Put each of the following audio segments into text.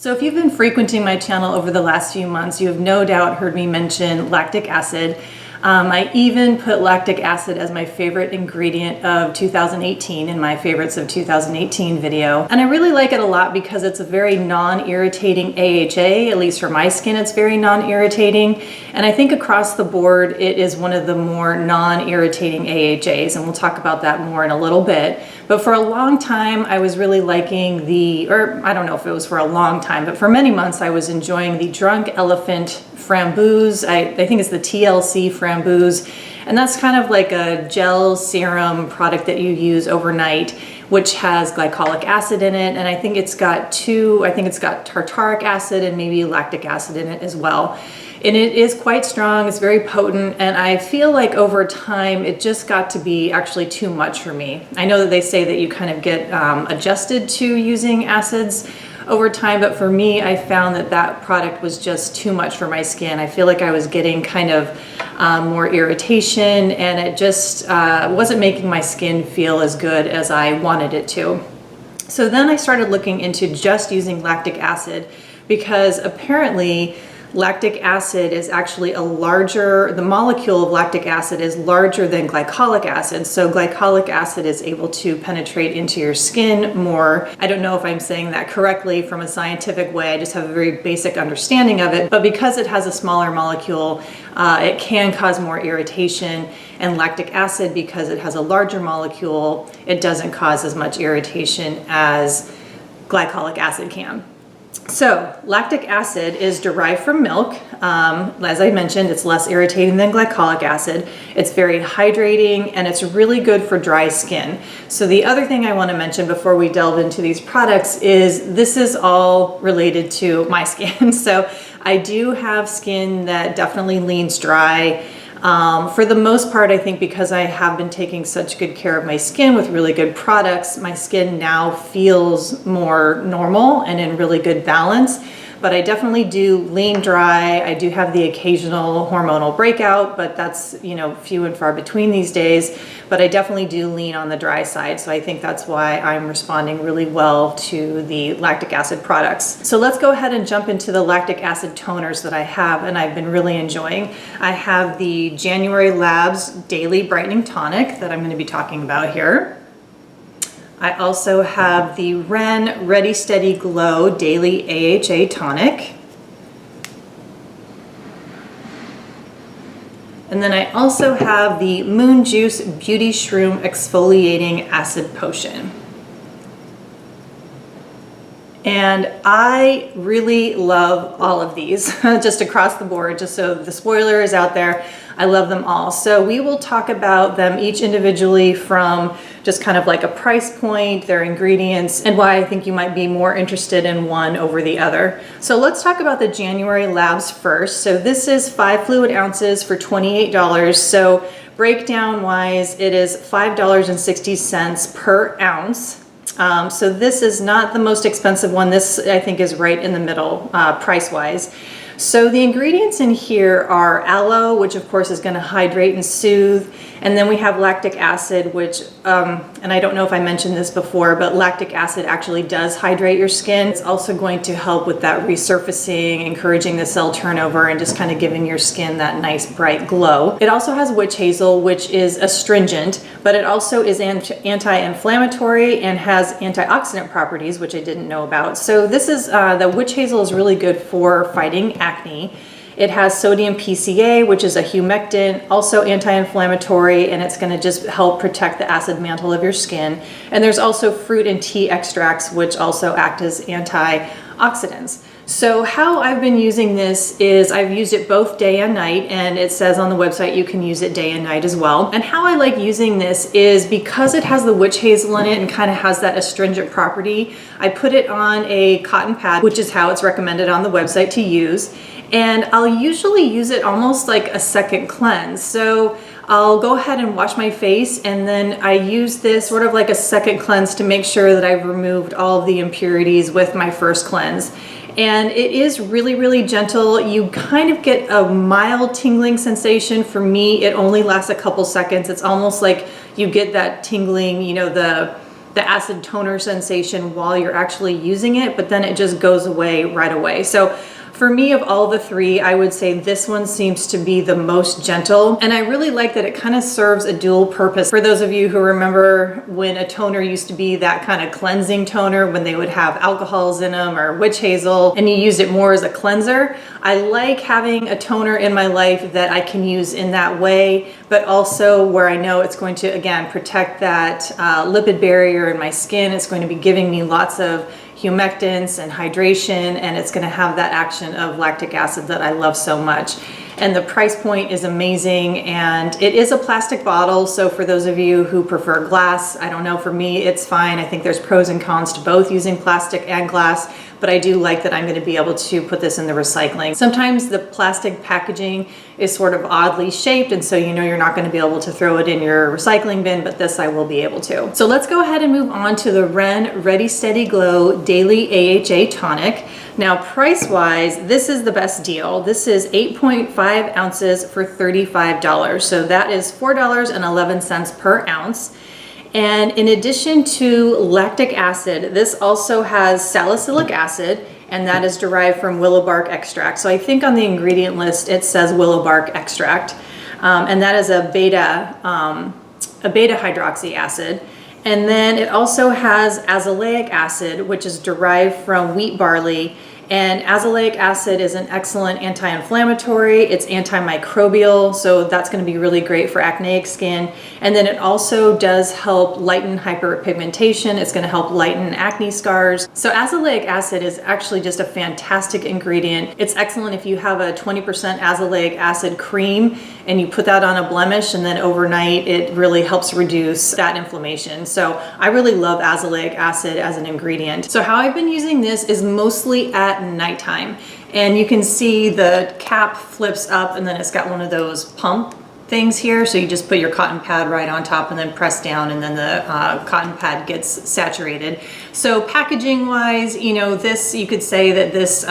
So if you've been frequenting my channel over the last few months, you have no doubt heard me mention lactic acid. I even put lactic acid as my favorite ingredient of 2018 in my favorites of 2018 video. And I really like it a lot because it's a very non-irritating AHA, at least for my skin it's very non-irritating. And I think across the board it is one of the more non-irritating AHAs, and we'll talk about that more in a little bit. But for a long time I was really liking or I don't know if it was for a long time, but for many months I was enjoying the Drunk Elephant Framboos. I think it's the TLC Framboos, and that's kind of like a gel serum product that you use overnight, which has glycolic acid in it, and I think it's got tartaric acid and maybe lactic acid in it as well. And it is quite strong, it's very potent, and I feel like over time it just got to be actually too much for me. I know that they say that you kind of get adjusted to using acids over time, but for me, I found that that product was just too much for my skin. I feel like I was getting kind of more irritation, and it just wasn't making my skin feel as good as I wanted it to. So then I started looking into just using lactic acid, because apparently lactic acid is actually the molecule of lactic acid is larger than glycolic acid. So glycolic acid is able to penetrate into your skin more. I don't know if I'm saying that correctly from a scientific way. I just have a very basic understanding of it. But because it has a smaller molecule, it can cause more irritation. And lactic acid, because it has a larger molecule, it doesn't cause as much irritation as glycolic acid can. So lactic acid is derived from milk. As I mentioned, it's less irritating than glycolic acid. It's very hydrating, and it's really good for dry skin. So the other thing I want to mention before we delve into these products is this is all related to my skin. So I do have skin that definitely leans dry. For the most part, I think because I have been taking such good care of my skin with really good products, my skin now feels more normal and in really good balance. But I definitely do lean dry. I do have the occasional hormonal breakout, but that's, few and far between these days. But I definitely do lean on the dry side. So I think that's why I'm responding really well to the lactic acid products. So let's go ahead and jump into the lactic acid toners that I have and I've been really enjoying. I have the January Labs Daily Brightening Tonic that I'm going to be talking about here. I also have the Ren Ready Steady Glow Daily AHA Tonic. And then I also have the Moon Juice Beauty Shroom Exfoliating Acid Potion. And I really love all of these, just across the board, just so the spoiler is out there. I love them all. So we will talk about them each individually from just kind of like a price point, their ingredients, and why I think you might be more interested in one over the other. So let's talk about the January Labs first. So this is 5 fluid ounces for $28. So breakdown wise, it is $5.60 per ounce. So this is not the most expensive one. This I think is right in the middle price wise. So the ingredients in here are aloe, which of course is going to hydrate and soothe. And then we have lactic acid, which, and I don't know if I mentioned this before, but lactic acid actually does hydrate your skin. It's also going to help with that resurfacing, encouraging the cell turnover, and just kind of giving your skin that nice bright glow. It also has witch hazel, which is astringent, but it also is anti-inflammatory and has antioxidant properties, which I didn't know about. So this is, the witch hazel is really good for fighting acne. It has sodium PCA, which is a humectant, also anti-inflammatory, and it's going to just help protect the acid mantle of your skin. And there's also fruit and tea extracts, which also act as antioxidants. So how I've been using this is I've used it both day and night, and it says on the website you can use it day and night as well. And how I like using this is because it has the witch hazel in it and kind of has that astringent property, I put it on a cotton pad, which is how it's recommended on the website to use. And I'll usually use it almost like a second cleanse. So I'll go ahead and wash my face, and then I use this sort of like a second cleanse to make sure that I've removed all of the impurities with my first cleanse. And it is really, really gentle. You kind of get a mild tingling sensation. For me, it only lasts a couple seconds. It's almost like you get that tingling, the the acid toner sensation while you're actually using it, but then it just goes away right away. So for me, of all the three, I would say this one seems to be the most gentle. And I really like that it kind of serves a dual purpose. For those of you who remember when a toner used to be that kind of cleansing toner, when they would have alcohols in them or witch hazel, and you used it more as a cleanser, I like having a toner in my life that I can use in that way, but also where I know it's going to, again, protect that lipid barrier in my skin. It's going to be giving me lots of humectants and hydration, and it's going to have that action of lactic acid that I love so much. And the price point is amazing, and it is a plastic bottle, so for those of you who prefer glass, I don't know, for me it's fine. I think there's pros and cons to both using plastic and glass, but I do like that I'm going to be able to put this in the recycling. Sometimes the plastic packaging is sort of oddly shaped, and so you know you're not going to be able to throw it in your recycling bin, but this I will be able to. So let's go ahead and move on to the Ren Ready Steady Glow Daily AHA Tonic. Now price-wise, this is the best deal. This is 8.5 ounces for $35. So that is $4.11 per ounce. And in addition to lactic acid, this also has salicylic acid, and that is derived from willow bark extract. So I think on the ingredient list it says willow bark extract, and that is a beta hydroxy acid. And then it also has azelaic acid, which is derived from wheat barley. And azelaic acid is an excellent anti-inflammatory, it's antimicrobial, so that's going to be really great for acneic skin. And then it also does help lighten hyperpigmentation, it's going to help lighten acne scars. So azelaic acid is actually just a fantastic ingredient. It's excellent if you have a 20% azelaic acid cream and you put that on a blemish, and then overnight it really helps reduce that inflammation. So I really love azelaic acid as an ingredient. So how I've been using this is mostly at nighttime, and you can see the cap flips up, and then it's got one of those pump things here, so you just put your cotton pad right on top and then press down, and then the cotton pad gets saturated. So packaging wise, you know, this, you could say that this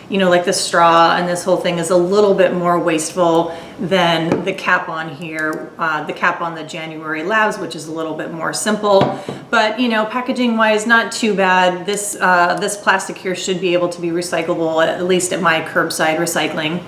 you know, like the straw and this whole thing is a little bit more wasteful than the cap on here, the cap on the January Labs, which is a little bit more simple. But, you know, packaging wise, not too bad. This, this plastic here should be able to be recyclable, at least at my curbside recycling.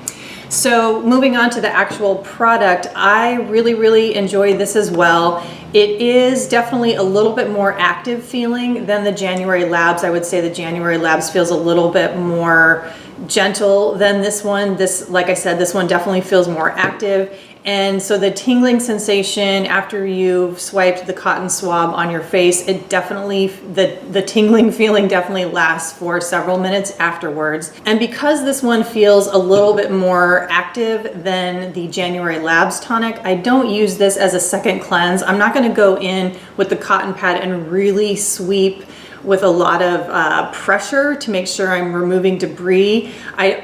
So moving on to the actual product, I really enjoy this as well. It is definitely a little bit more active feeling than the January Labs. I would say the January Labs feels a little bit more gentle than this one. This, like I said, this one definitely feels more active. And so the tingling sensation after you've swiped the cotton swab on your face, it definitely, the tingling feeling definitely lasts for several minutes afterwards. And because this one feels a little bit more active than the January Labs tonic, I don't use this as a second cleanse. I'm not going to go in with the cotton pad and really sweep with a lot of pressure to make sure I'm removing debris.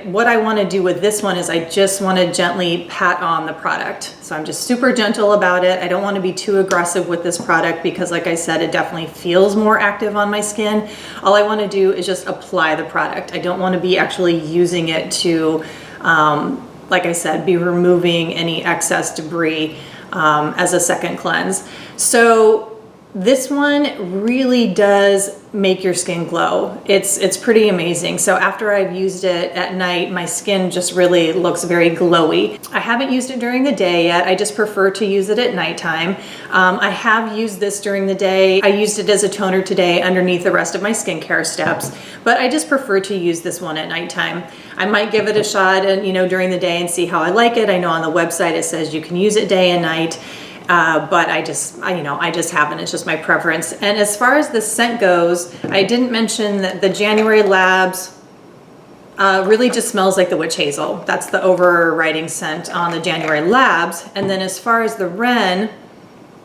What I want to do with this one is I just want to gently pat on the product. So I'm just super gentle about it. I don't want to be too aggressive with this product because, like I said, it definitely feels more active on my skin. All I want to do is just apply the product. I don't want to be actually using it to, like I said, be removing any excess debris as a second cleanse. So this one really does make your skin glow. It's pretty amazing. So after I've used it at night, my skin just really looks very glowy. I haven't used it during the day yet. I just prefer to use it at nighttime. I have used this during the day. I used it as a toner today underneath the rest of my skincare steps, but I just prefer to use this one at nighttime. I might give it a shot and, you know, during the day and see how I like it. I know on the website it says you can use it day and night. But I just haven't. It's just my preference. And as far as the scent goes, I didn't mention that the January Labs really just smells like the witch hazel. That's the overriding scent on the January Labs. And then as far as the Ren,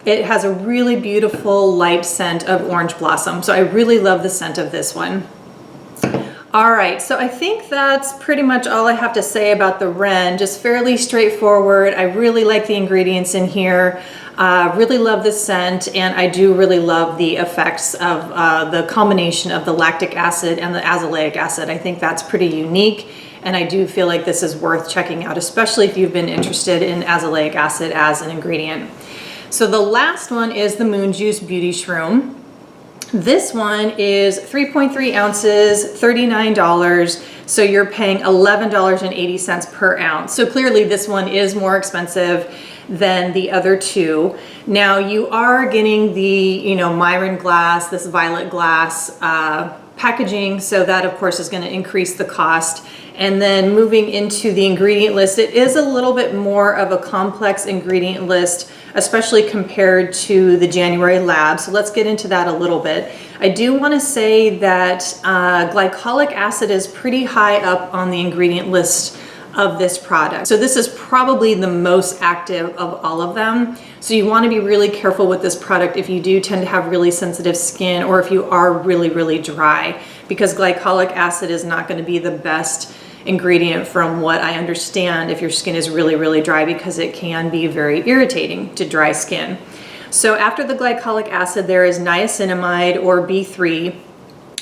it has a really beautiful light scent of orange blossom. So I really love the scent of this one. All right, so I think that's pretty much all I have to say about the Ren. Just fairly straightforward. I really like the ingredients in here. Really love the scent, and I do really love the effects of the combination of the lactic acid and the azelaic acid. I think that's pretty unique, and I do feel like this is worth checking out, especially if you've been interested in azelaic acid as an ingredient. So the last one is the Moon Juice Beauty Shroom. This one is 3.3 ounces, $39. So you're paying $11.80 per ounce. So clearly this one is more expensive than the other two. Now you are getting the, Myron glass, this violet glass packaging. So that of course is going to increase the cost. And then moving into the ingredient list, it is a little bit more of a complex ingredient list, especially compared to the January lab. So let's get into that a little bit. I do want to say that glycolic acid is pretty high up on the ingredient list of this product. So this is probably the most active of all of them. So you want to be really careful with this product if you do tend to have really sensitive skin, or if you are really, really dry, because glycolic acid is not going to be the best ingredient from what I understand if your skin is really, really dry, because it can be very irritating to dry skin. So after the glycolic acid, there is niacinamide, or B3,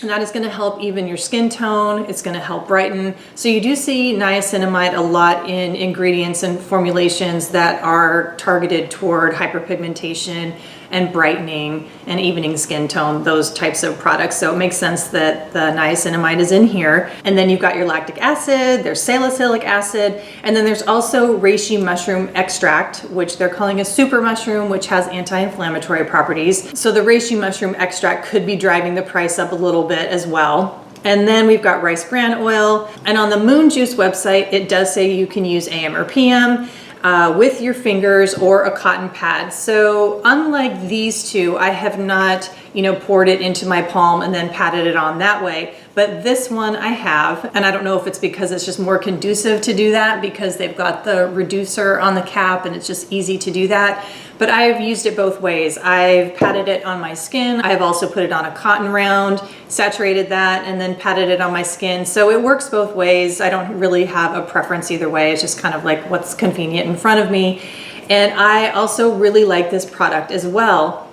and that is going to help even your skin tone. It's going to help brighten. So you do see niacinamide a lot in ingredients and formulations that are targeted toward hyperpigmentation and brightening and evening skin tone, those types of products. So it makes sense that the niacinamide is in here. And then you've got your lactic acid, there's salicylic acid, and then there's also reishi mushroom extract, which they're calling a super mushroom, which has anti-inflammatory properties. So the reishi mushroom extract could be driving the price up a little bit as well. And then we've got rice bran oil. And on the Moon Juice website, it does say you can use AM or PM. With your fingers or a cotton pad. So unlike these two, I have not, poured it into my palm and then patted it on that way. But this one I have, and I don't know if it's because it's just more conducive to do that because they've got the reducer on the cap and it's just easy to do that. But I've used it both ways. I've patted it on my skin. I've also put it on a cotton round, saturated that, and then patted it on my skin. So it works both ways. I don't really have a preference either way. It's just kind of like what's convenient in front of me. And I also really like this product as well.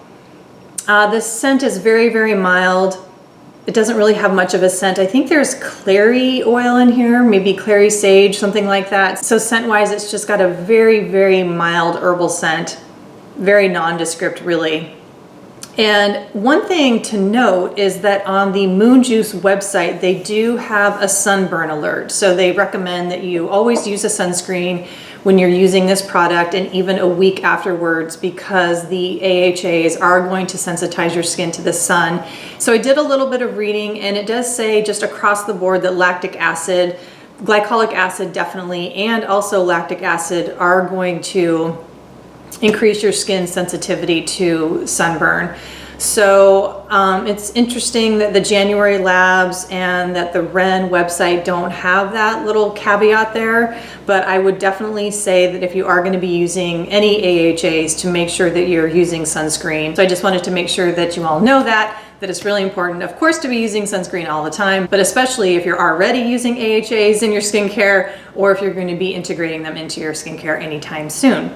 This scent is very, very mild. It doesn't really have much of a scent. I think there's clary oil in here, maybe clary sage, something like that. So scent-wise, it's just got a very, very mild herbal scent. Very nondescript, really. And one thing to note is that on the Moon Juice website, they do have a sunburn alert. So they recommend that you always use a sunscreen when you're using this product, and even a week afterwards, because the AHAs are going to sensitize your skin to the sun. So I did a little bit of reading, and it does say just across the board that lactic acid, glycolic acid definitely, and also lactic acid are going to increase your skin sensitivity to sunburn. So it's interesting that the January labs and that the Ren website don't have that little caveat there, but I would definitely say that if you are going to be using any AHAs, to make sure that you're using sunscreen. So I just wanted to make sure that you all know that it's really important, of course, to be using sunscreen all the time, but especially if you're already using AHAs in your skincare, or if you're going to be integrating them into your skincare anytime soon.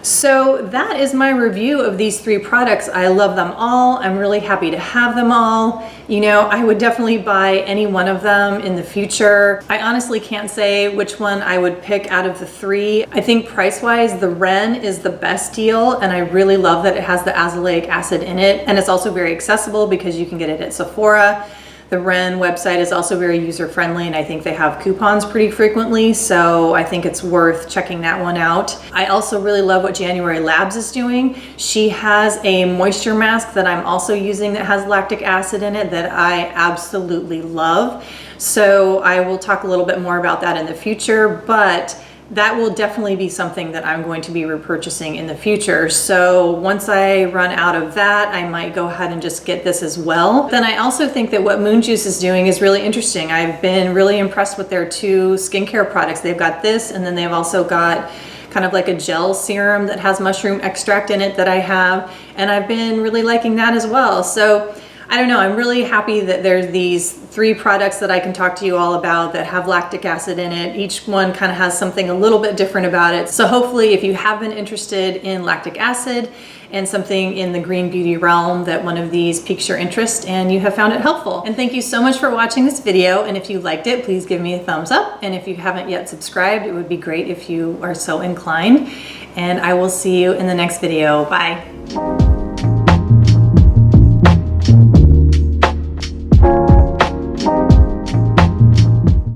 So that is my review of these three products. I love them all. I'm really happy to have them all. I would definitely buy any one of them in the future. I honestly can't say which one I would pick out of the three. I think price-wise, the Ren is the best deal, and I really love that it has the azelaic acid in it, and it's also very accessible because you can get it at Sephora. The Ren website is also very user-friendly, and I think they have coupons pretty frequently, so I think it's worth checking that one out. I also really love what January Labs is doing. She has a moisture mask that I'm also using that has lactic acid in it that I absolutely love. So I will talk a little bit more about that in the future, but that will definitely be something that I'm going to be repurchasing in the future. So once I run out of that, I might go ahead and just get this as well. Then I also think that what Moon Juice is doing is really interesting. I've been really impressed with their two skincare products. They've got this, and then they've also got kind of like a gel serum that has mushroom extract in it that I have, and I've been really liking that as well. So I don't know, I'm really happy that there's these three products that I can talk to you all about that have lactic acid in it. Each one kind of has something a little bit different about it. So hopefully if you have been interested in lactic acid and something in the green beauty realm, that one of these piques your interest and you have found it helpful. And thank you so much for watching this video. And if you liked it, please give me a thumbs up. And if you haven't yet subscribed, it would be great if you are so inclined. And I will see you in the next video. Bye.